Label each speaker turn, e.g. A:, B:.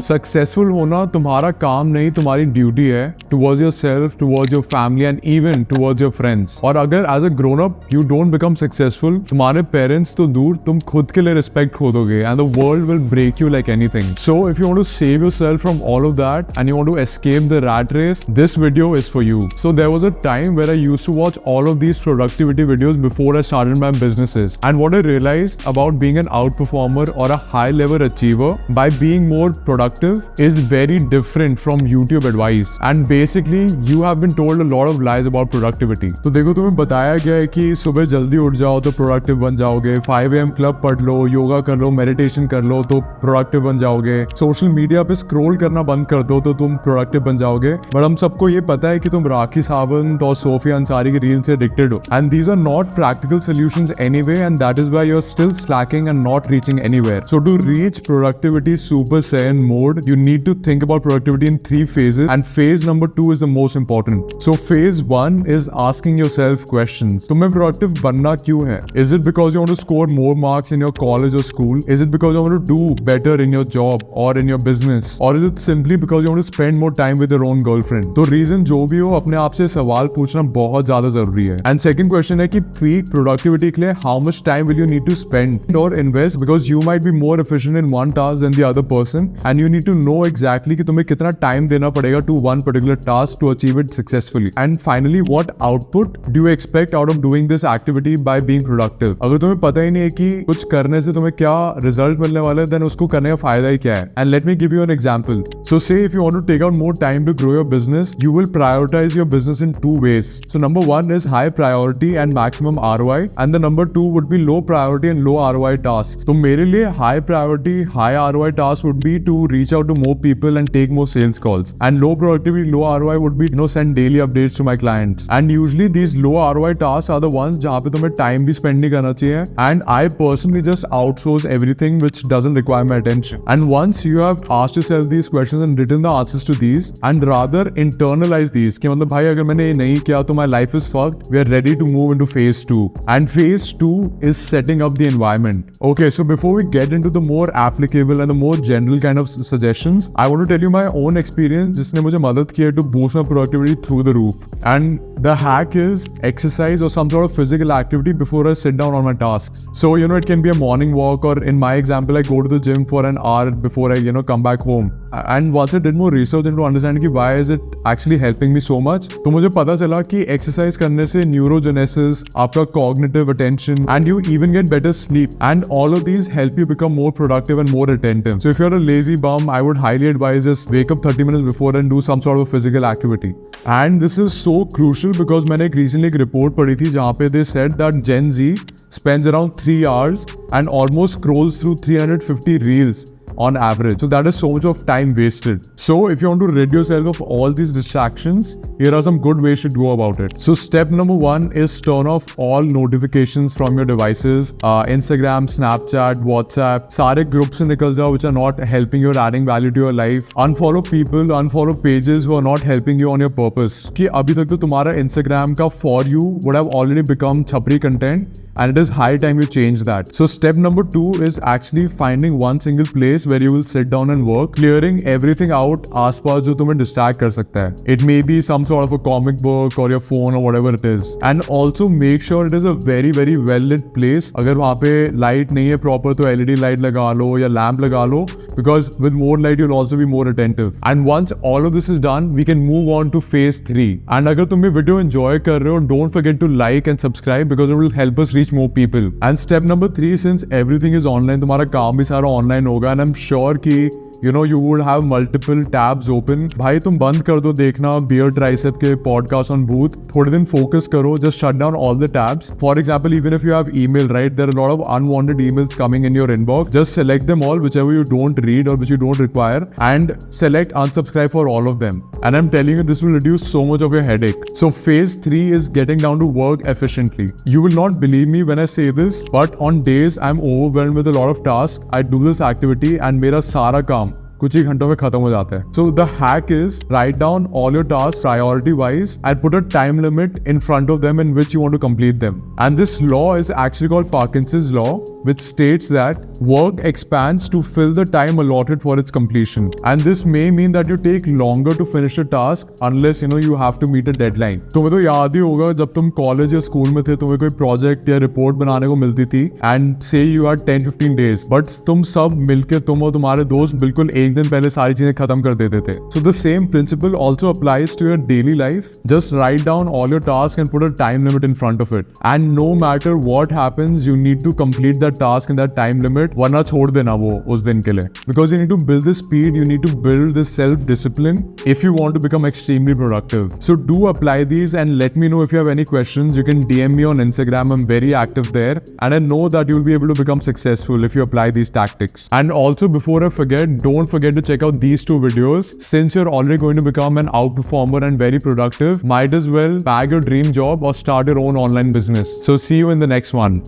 A: Successful होना तुम्हारा काम नहीं, तुम्हारी ड्यूटी है towards yourself, towards your family and even towards your friends. और अगर as a grown up you don't become successful, तुम्हारे पेरेंट्स तो दूर, तुम खुद के लिए रिस्पेक्ट खो दोगे and the world will break you like anything. So if you want to save yourself from all of that and you want to escape the rat race, this video is for you. So there was a time where I used to watch all of these productivity videos before I started my businesses, and what I realized about being an outperformer or a high level achiever by being more productive is very different from YouTube advice, and basically you have been told a lot of lies about productivity. तो देखो, तुम्हें बताया गया है कि सुबह जल्दी उठ जाओ तो प्रोडक्टिव बन जाओगे, 5 AM क्लब पढ़ लो, योगा कर लो, मेडिटेशन कर लो तो प्रोडक्टिव बन जाओगे, सोशल मीडिया पे स्क्रॉल करना बंद कर दो तो तुम प्रोडक्टिव बन जाओगे। बट हम सबको ये पता है कि तुम राखी सावंत और सोफिया अंसारी की रील से addicted हो, and these are not practical solutions anyway, and that is why you're still slacking and not reaching anywhere. So to reach productivity super saiyan mode, you need to think about productivity in 3 phases, and phase number 2 is the most important. So phase 1 is asking yourself questions. तुम्हें productive बनना क्यों है? Is it because you want to score more marks in your college or school? Is it because you want to do better in your job or in your business? Or is it simply because you want to spend more time with your own girlfriend? तो reason जो भी हो, अपने आप से सवाल पूछना बहुत ज्यादा जरूरी है। And second question है कि peak productivity के लिए how much time will you need to spend or invest, because you might be more efficient in one task than the other person, and you need to know exactly कि तुम्हें कितना time देना पड़ेगा to one particular task to achieve it successfully. And finally, what output do you expect out of doing this activity by being productive? अगर तुम्हें पता ही नहीं है कि कुछ करने से तुम्हें क्या result मिलने वाला है, then उसको करने का फायदा ही क्या है? And let me give you an example. So say if you want to take out more time to grow your business, you will prioritize your business in 2 ways. So number 1 is high priority and maximum ROI, and the number 2 would be low priority and low ROI tasks. तो मेरे लिए high priority, high ROI tasks would be to reach out to more people and take more sales calls, and low productivity, low ROI would be send daily updates to my clients. And usually these low ROI tasks are the ones जहाँ पे तुम्हें time भी spend नहीं करना चाहिए, and I personally just outsource everything which doesn't require my attention. And once you have asked yourself these questions and written the answers to these, and rather internalize these कि मतलब भाई अगर मैंने ये नहीं किया तो my life is fucked, we are ready to move into phase 2. And phase 2 is setting up the environment. Okay, so before we get into the more applicable and the more general kind of suggestions, I want to tell you my own experience जिसने मुझे मदद की है to boost my productivity through the roof. And the hack is exercise or some sort of physical activity before I sit down on my tasks. So it can be a morning walk, or in my example I go to the gym for an hour before I come back home. And once I did more research into understanding कि why is it actually helping me so much, तो मुझे पता चला कि exercise करने से neurogenesis, आपका cognitive attention, and you even get better sleep, and all of these help you become more productive and more attentive. So if you're a lazy bum, I would highly advise just wake up 30 minutes before and do some sort of a physical activity. And this is so crucial because मैंने recently एक report पढ़ी थी जहाँ पे they said that Gen Z spends around 3 hours and almost scrolls through 350 reels on average. So that is so much of time wasted. So if you want to rid yourself of all these distractions, here are some good ways to go about it. So step number 1 is turn off all notifications from your devices. Instagram, Snapchat, WhatsApp, सारे groups से निकल जाओ which are not helping you or adding value to your life. Unfollow people, unfollow pages who are not helping you on your purpose. कि अभी तक तो तुम्हारा Instagram का for you would have already become छपरी content, and it is high time you change that. So step number 2 is actually finding one single place where you will sit down and work, clearing everything out आसपास जो तुम्हें distract कर सकता है. It may be some sort of a comic book or your phone or whatever it is. And also make sure it is a very very well lit place. अगर वहाँ पे light नहीं है proper तो LED light लगा लो या lamp लगा लो, because with more light you'll also be more attentive. And once all of this is done, we can move on to phase 3. And अगर तुम ये video enjoy कर रहे हो, don't forget to like and subscribe because it will help us reach more people. And step number 3, since everything is online, तुम्हारा काम भी सारा online होगा, and I'm sure कि you would have multiple tabs open. भाई तुम बंद कर दो देखना Beer Tricep के podcast on Booth, थोड़े दिन focus करो, just shut down all the tabs. For example, even if you have email, right, there are a lot of unwanted emails coming in your inbox. Just select them all, whichever you don't read or which you don't require, and select unsubscribe for all of them. And I'm telling you, this will reduce so much of your headache. So phase 3 is getting down to work efficiently. You will not believe me when I say this, but on days I'm overwhelmed with a lot of tasks, I do this activity and मेरा सारा काम कुछ ही घंटों में खत्म हो जाते हैं. So the hack is write down all your tasks priority wise and put a time limit in front of them in which you want to complete them. And this law is actually called Parkinson's Law, which states that work expands to fill the time allotted for its completion. And this may mean that you take longer to finish a task unless you have to meet a deadline. तुम्हें तो याद ही होगा जब तुम college या school में थे, तुम्हें कोई प्रोजेक्ट या रिपोर्ट बनाने को मिलती थी एंड से यू आर 10-15 days, बट तुम सब मिलके तुम और तुम्हारे दोस्त बिल्कुल एक दिन पहले सारी चीजें खत्म कर देते थे. So the same principle also applies to your daily life. Just write down all your tasks and put a time limit in front of it. And no matter what happens, you need to complete that task in that time limit. वरना छोड़ देना वो उस दिन के लिए. Because you need to build this speed, you need to build this self-discipline if you want to become extremely productive. So do apply these and let me know if you have any questions. You can DM me on Instagram. I'm very active there. And I know that you'll be able to become successful if you apply these tactics. And also before I forget, don't forget to check out these 2 videos. Since you're already going to become an outperformer and very productive, might as well bag your dream job or start your own online business. So see you in the next one.